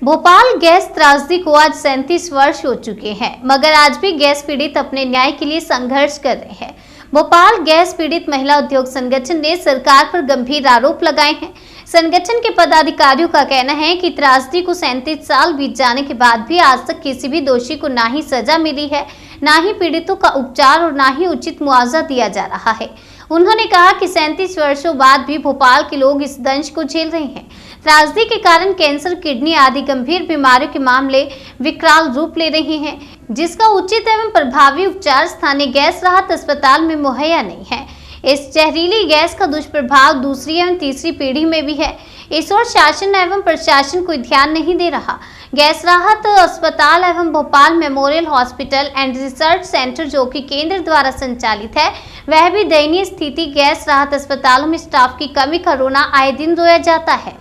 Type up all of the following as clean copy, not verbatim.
Bhopal gas त्रासदी को आज 37 वर्ष हो चुके हैं, मगर आज भी गैस पीड़ित अपने न्याय के लिए संघर्ष कर रहे हैं। भोपाल गैस पीड़ित महिला उद्योग संगठन ने सरकार पर गंभीर आरोप लगाए हैं। संगठन के पदाधिकारियों का कहना है कि त्रासदी को 37 साल बीत जाने के बाद भी आज तक किसी भी दोषी को ना ही सजा मिली है, ना ही पीड़ितों का उपचार और ना ही उचित मुआवजा दिया जा रहा है। उन्होंने कहा कि 37 वर्षों बाद भी भोपाल के लोग इस दंश को झेल रहे हैं। त्रासदी के कारण कैंसर, किडनी आदि गंभीर बीमारियों के मामले विकराल रूप ले रहे हैं, जिसका उचित एवं प्रभावी उपचार स्थानीय गैस राहत अस्पताल में मुहैया नहीं है। इस जहरीली गैस का दुष्प्रभाव दूसरी एवं तीसरी पीढ़ी में भी है। इस ओर शासन एवं प्रशासन कोई ध्यान नहीं दे रहा। गैस राहत अस्पताल एवं Bhopal memorial hospital and research centre, जो कि केंद्र द्वारा संचालित है, वह भी दयनीय स्थिति। गैस राहत अस्पतालों में स्टाफ की कमी का रोना आए दिन रोया जाता है।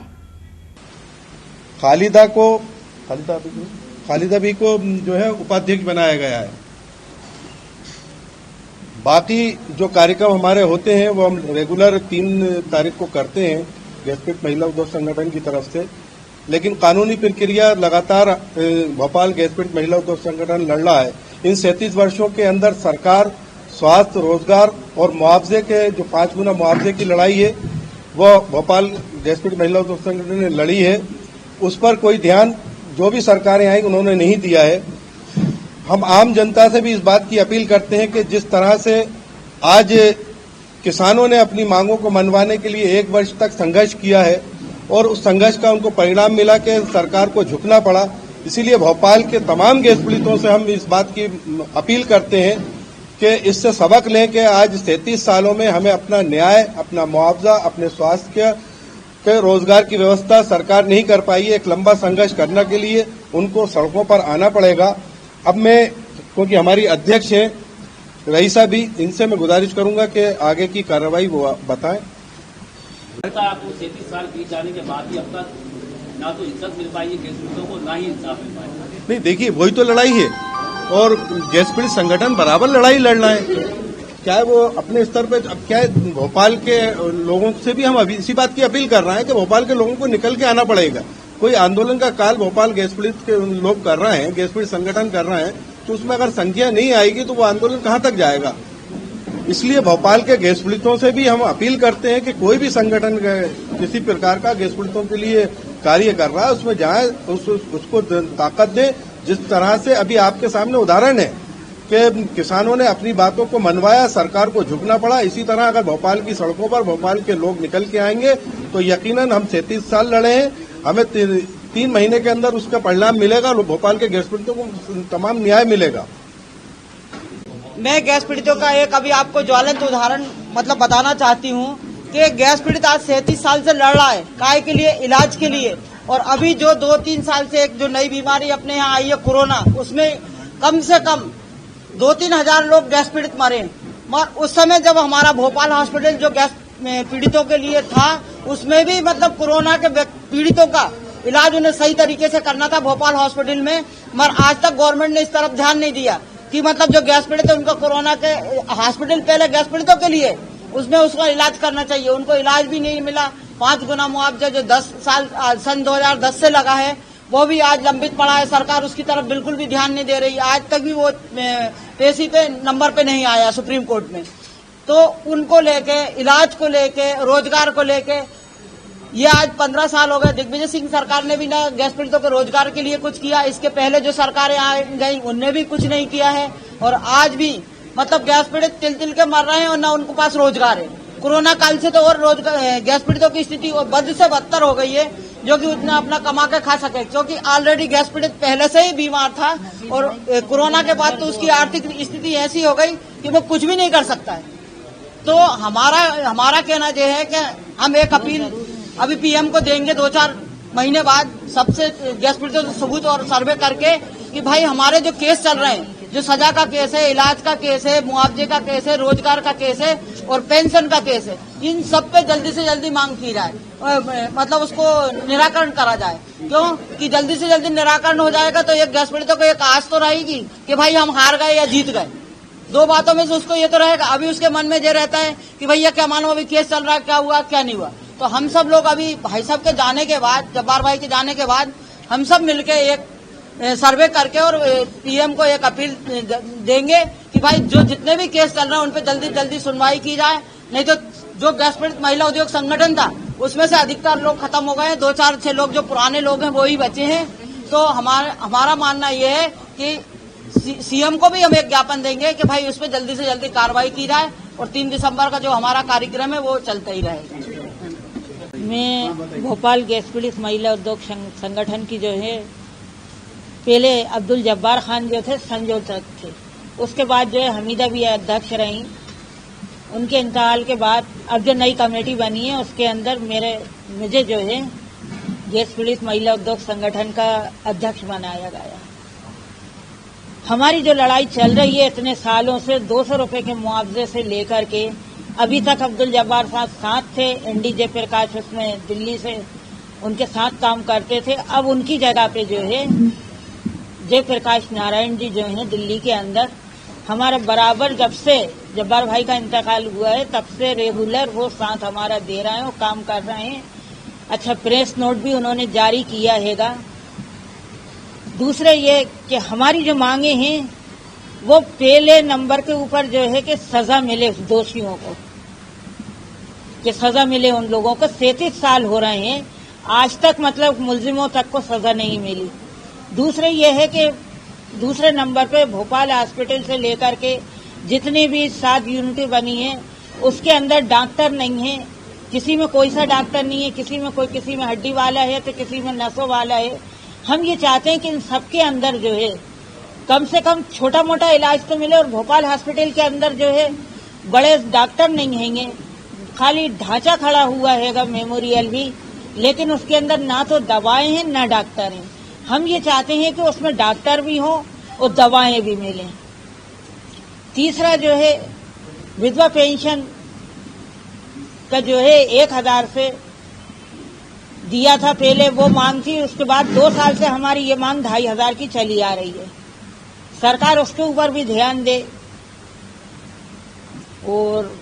खालिदा भी को जो है उपाध्यक्ष बनाया गया है। बाकी जो कार्यक्रम हमारे होते हैं वो हम रेगुलर 3 तारीख को करते हैं गैस पीड़ित महिला उद्योग संगठन की तरफ से, लेकिन कानूनी प्रक्रिया लगातार भोपाल गैस पीड़ित महिला उद्योग संगठन लड़ रहा है। इन 37 वर्षों के अंदर सरकार स्वास्थ्य, रोजगार और मुआवजे के जो 5 गुना मुआवजे की लड़ाई है वो भोपाल गैस पीड़ित महिला उद्योग संगठन ने लड़ी है। उस पर कोई ध्यान जो भी सरकारें आई उन्होंने नहीं दिया है। हम आम जनता से भी इस बात की अपील करते हैं कि जिस तरह से आज किसानों ने अपनी मांगों को मनवाने के लिए 1 वर्ष तक संघर्ष किया है और उस संघर्ष का उनको परिणाम मिला कि सरकार को झुकना पड़ा, इसीलिए भोपाल के तमाम गैस पीड़ितों से हम इस बात की अपील करते हैं कि इससे सबक लें कि आज 37 सालों में हमें अपना न्याय, अपना मुआवजा, अपने स्वास्थ्य के रोजगार की व्यवस्था सरकार नहीं कर पाई है। एक लंबा संघर्ष करने के लिए उनको सड़कों पर आना पड़ेगा। अब मैं, क्योंकि हमारी अध्यक्ष है रईसा भी, इनसे मैं गुजारिश करूंगा कि आगे की कार्रवाई वो बताएं। आपको 37 साल बीत जाने के बाद भी अब तक ना तो इज्जत मिल पाई है गैस पीड़ितों को, ना ही इंसाफ मिल पाया। नहीं, देखिए वही तो लड़ाई है और गैस पीड़ित संगठन बराबर लड़ाई लड़ना है। क्या है वो अपने स्तर पे, अब क्या है भोपाल के लोगों से भी हम अभी इसी बात की अपील कर रहे हैं कि भोपाल के लोगों को निकल के आना पड़ेगा। कोई आंदोलन का काल भोपाल गैस पीड़ित के लोग कर रहे हैं, गैस पीड़ित संगठन कर रहे हैं, तो उसमें अगर संख्या नहीं आएगी तो वो आंदोलन कहां तक जाएगा। इसलिए भोपाल के गैस पीड़ितों से भी हम अपील करते हैं कि कोई भी संगठन किसी प्रकार का गैस पीड़ितों के लिए कार्य कर रहा है उसमें जाए, उसको ताकत दे। जिस तरह से अभी आपके सामने उदाहरण है कि किसानों ने अपनी बातों को मनवाया, सरकार को झुकना पड़ा, इसी तरह अगर भोपाल की सड़कों पर भोपाल के लोग निकल के आएंगे तो यकीनन हम 37 साल लड़े हैं, हमें 3 महीने के अंदर उसका परिणाम मिलेगा और भोपाल के गैस पीड़ितों को तमाम न्याय मिलेगा। मैं गैस पीड़ितों का एक अभी आपको ज्वलंत उदाहरण बताना चाहती हूँ कि गैस पीड़ित आज 37 साल से लड़ रहा है काय के लिए, इलाज के लिए। और अभी जो 2-3 साल से एक जो नई बीमारी अपने यहाँ आई है कोरोना, उसमें कम से कम 2-3 हजार लोग गैस पीड़ित मरे। मगर उस समय जब हमारा भोपाल हॉस्पिटल जो गैस पीड़ितों के लिए था, उसमें भी कोरोना के पीड़ितों का इलाज उन्हें सही तरीके से करना था भोपाल हॉस्पिटल में। मगर आज तक गवर्नमेंट ने इस तरफ ध्यान नहीं दिया कि जो गैस पीड़ित है उनका कोरोना के हॉस्पिटल पहले गैस पीड़ितों के लिए उसमें उसका इलाज करना चाहिए, उनको इलाज भी नहीं मिला। 5 गुना मुआवजा जो 10 साल सन 2010 से लगा है वो भी आज लंबित पड़ा है। सरकार उसकी तरफ बिल्कुल भी ध्यान नहीं दे रही। आज तक भी वो पेशी पे नंबर पे नहीं आया सुप्रीम कोर्ट में। तो उनको लेके, इलाज को लेके, रोजगार को लेके ये आज 15 साल हो गए। दिग्विजय सिंह सरकार ने भी ना गैस पीड़ितों के रोजगार के लिए कुछ किया, इसके पहले जो सरकारें आ गई उनने भी कुछ नहीं किया है। और आज भी गैस पीड़ित तिल के मर रहे हैं और न उनके पास रोजगार है। कोरोना काल से तो और गैस पीड़ितों की स्थिति और बद से बदतर हो गई है, जो कि उतना अपना कमा के खा सके, क्योंकि ऑलरेडी गैस पीड़ित पहले से ही बीमार था और कोरोना के बाद तो उसकी आर्थिक स्थिति ऐसी हो गई कि वो कुछ भी नहीं कर सकता है। तो हमारा कहना यह है कि हम एक अपील अभी पीएम को देंगे 2-4 महीने बाद, सबसे गैस पीड़ितों से सबूत और सर्वे करके कि भाई हमारे जो केस चल रहे हैं, जो सजा का केस है, इलाज का केस है, मुआवजे का केस है, रोजगार का केस है और पेंशन का केस है, इन सब पे जल्दी से जल्दी मांग की जाए, उसको निराकरण करा जाए। क्यों कि जल्दी से जल्दी निराकरण हो जाएगा तो एक गैस पीड़ितों को एक आस तो रहेगी कि भाई हम हार गए या जीत गए। 2 बातों में से उसको ये तो रहेगा। अभी उसके मन में ये रहता है कि भैया क्या मानो अभी केस चल रहा है, क्या हुआ क्या नहीं हुआ। तो हम सब लोग अभी भाई साहब के जाने के बाद, जब्बार भाई के जाने के बाद हम सब मिलके एक सर्वे करके और पीएम को एक अपील देंगे कि भाई जो जितने भी केस चल रहे हैं उन पे जल्दी जल्दी सुनवाई की जाए। नहीं तो जो गैस पीड़ित महिला उद्योग संगठन था उसमें से अधिकतर लोग खत्म हो गए हैं, 2-4-6 लोग जो पुराने लोग हैं वो ही बचे हैं। तो हमारा मानना ये है कि सीएम को भी हम एक ज्ञापन देंगे कि भाई उस पर जल्दी से जल्दी कार्रवाई की जाए और 3 दिसंबर का जो हमारा कार्यक्रम है वो चलता ही रहेगा। मैं भोपाल गैस पीड़ित महिला उद्योग संगठन की जो है पहले अब्दुल जब्बार खान जो थे संयोजक थे, उसके बाद जो है हमीदा भी अध्यक्ष रही। उनके इंतकाल के बाद अब जो नई कमेटी बनी है उसके अंदर मुझे जो है गैस पीड़ित महिला उद्योग संगठन का अध्यक्ष बनाया गया। हमारी जो लड़ाई चल रही है इतने सालों से 200 रुपए के मुआवजे से लेकर के अभी तक अब्दुल जब्बार साहब साथ थे, एनडी जयप्रकाश उसमें दिल्ली से उनके साथ काम करते थे। अब उनकी जगह पे जो है जयप्रकाश नारायण जी जो है दिल्ली के अंदर हमारा बराबर जब से जब्बार भाई का इंतकाल हुआ है तब से रेगुलर वो साथ हमारा दे रहे हैं और काम कर रहे हैं। अच्छा, प्रेस नोट भी उन्होंने जारी किया हैगा। दूसरे ये कि हमारी जो मांगे हैं वो पहले नंबर के ऊपर जो है कि सजा मिले दोषियों को, कि सजा मिले उन लोगों को। 37 साल हो रहे हैं आज तक मतलब मुलजिमों तक को सजा नहीं मिली। दूसरे ये है कि दूसरे नंबर पे भोपाल हॉस्पिटल से लेकर के जितनी भी 7 यूनिटें बनी हैं उसके अंदर डॉक्टर नहीं है, किसी में कोई सा डॉक्टर नहीं है, किसी में हड्डी वाला है तो किसी में नसों वाला है। हम ये चाहते हैं कि इन सबके अंदर जो है कम से कम छोटा मोटा इलाज तो मिले। और भोपाल हॉस्पिटल के अंदर जो है बड़े डॉक्टर नहीं हैंगे, खाली ढांचा खड़ा हुआ हैगा मेमोरियल भी, लेकिन उसके अंदर ना तो दवाएं हैं ना डॉक्टर हैं। हम ये चाहते हैं कि उसमें डॉक्टर भी हो और दवाएं भी मिलें। तीसरा जो है विधवा पेंशन का जो है 1000 से दिया था पहले, वो मांग थी। उसके बाद 2 साल से हमारी ये मांग 2500 की चली आ रही है। सरकार उसके ऊपर भी ध्यान दे। और